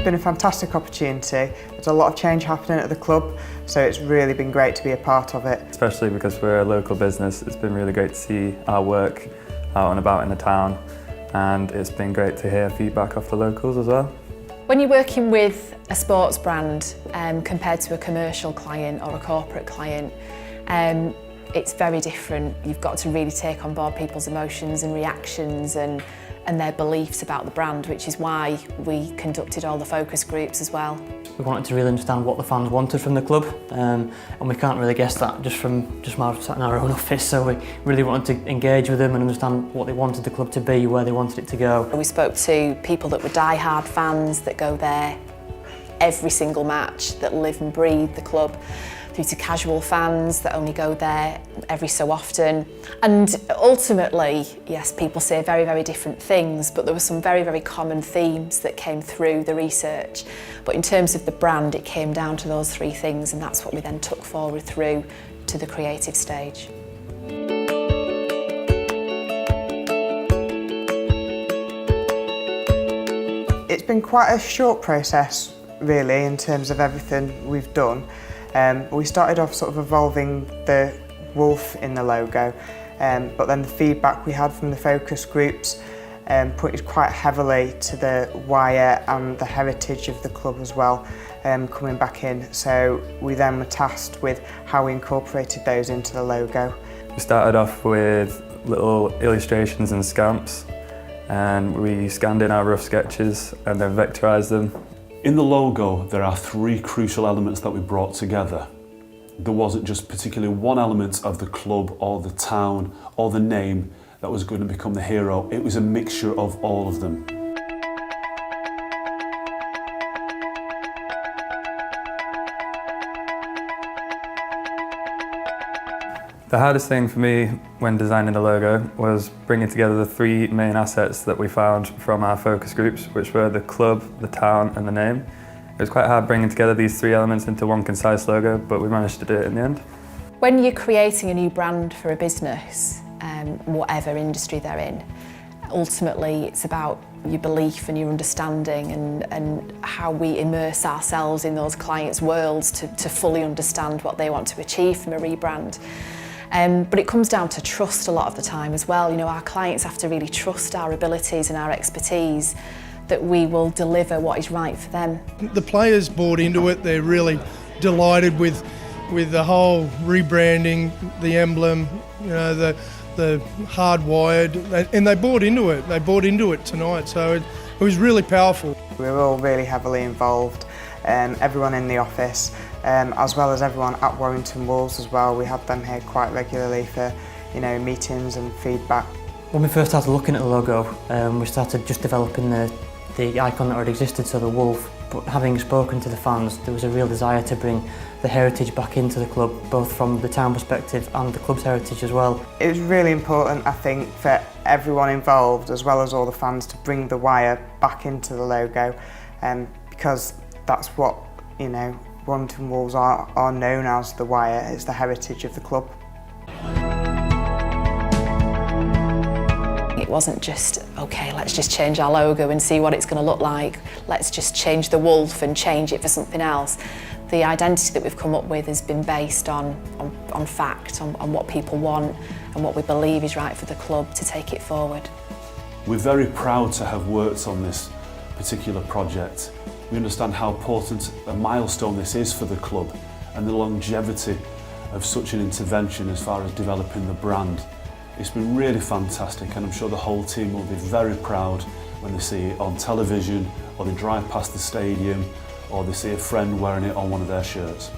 been a fantastic opportunity. There's a lot of change happening at the club, so it's really been great to be a part of it. Especially because we're a local business, it's been really great to see our work out and about in the town, and it's been great to hear feedback off the locals as well. When you're working with a sports brand compared to a commercial client or a corporate client, it's very different. You've got to really take on board people's emotions and reactions and their beliefs about the brand, which is why we conducted all the focus groups as well. We wanted to really understand what the fans wanted from the club, and we can't really guess that just from sat in our own office, so we really wanted to engage with them and understand what they wanted the club to be, where they wanted it to go. We spoke to people that were die-hard fans that go there every single match, that live and breathe the club, through to casual fans that only go there every so often. And ultimately, yes, people say very, very different things, but there were some very, very common themes that came through the research. But in terms of the brand, it came down to those three things, and that's what we then took forward through to the creative stage. It's been quite a short process, really, in terms of everything we've done. We started off sort of evolving the wolf in the logo, but then the feedback we had from the focus groups pointed quite heavily to the wire and the heritage of the club as well, coming back in. So we then were tasked with how we incorporated those into the logo. We started off with little illustrations and scamps, and we scanned in our rough sketches and then vectorised them. In the logo, there are three crucial elements that we brought together. There wasn't just particularly one element of the club or the town or the name that was going to become the hero. It was a mixture of all of them. The hardest thing for me when designing the logo was bringing together the three main assets that we found from our focus groups, which were the club, the town and the name. It was quite hard bringing together these three elements into one concise logo, but we managed to do it in the end. When you're creating a new brand for a business, whatever industry they're in, ultimately it's about your belief and your understanding and how we immerse ourselves in those clients' worlds to fully understand what they want to achieve from a rebrand. But it comes down to trust a lot of the time as well. You know, our clients have to really trust our abilities and our expertise, that we will deliver what is right for them. The players bought into it. They're really delighted with the whole rebranding, the emblem, you know, the hardwired, and they bought into it. They bought into it tonight, so it was really powerful. We were all really heavily involved, everyone in the office, as well as everyone at Warrington Wolves as well. We had them here quite regularly for, you know, meetings and feedback. When we first started looking at the logo, we started just developing the icon that already existed, so the wolf. But having spoken to the fans, there was a real desire to bring the heritage back into the club, both from the town perspective and the club's heritage as well. It was really important, I think, for everyone involved, as well as all the fans, to bring the wire back into the logo, because that's what, you know, Warrington Wolves are known as, the wire. It's the heritage of the club. It wasn't just, okay, let's just change our logo and see what it's going to look like. Let's just change the wolf and change it for something else. The identity that we've come up with has been based on fact, on what people want and what we believe is right for the club to take it forward. We're very proud to have worked on this particular project. We understand how important a milestone this is for the club and the longevity of such an intervention as far as developing the brand. It's been really fantastic, and I'm sure the whole team will be very proud when they see it on television, or they drive past the stadium, or they see a friend wearing it on one of their shirts.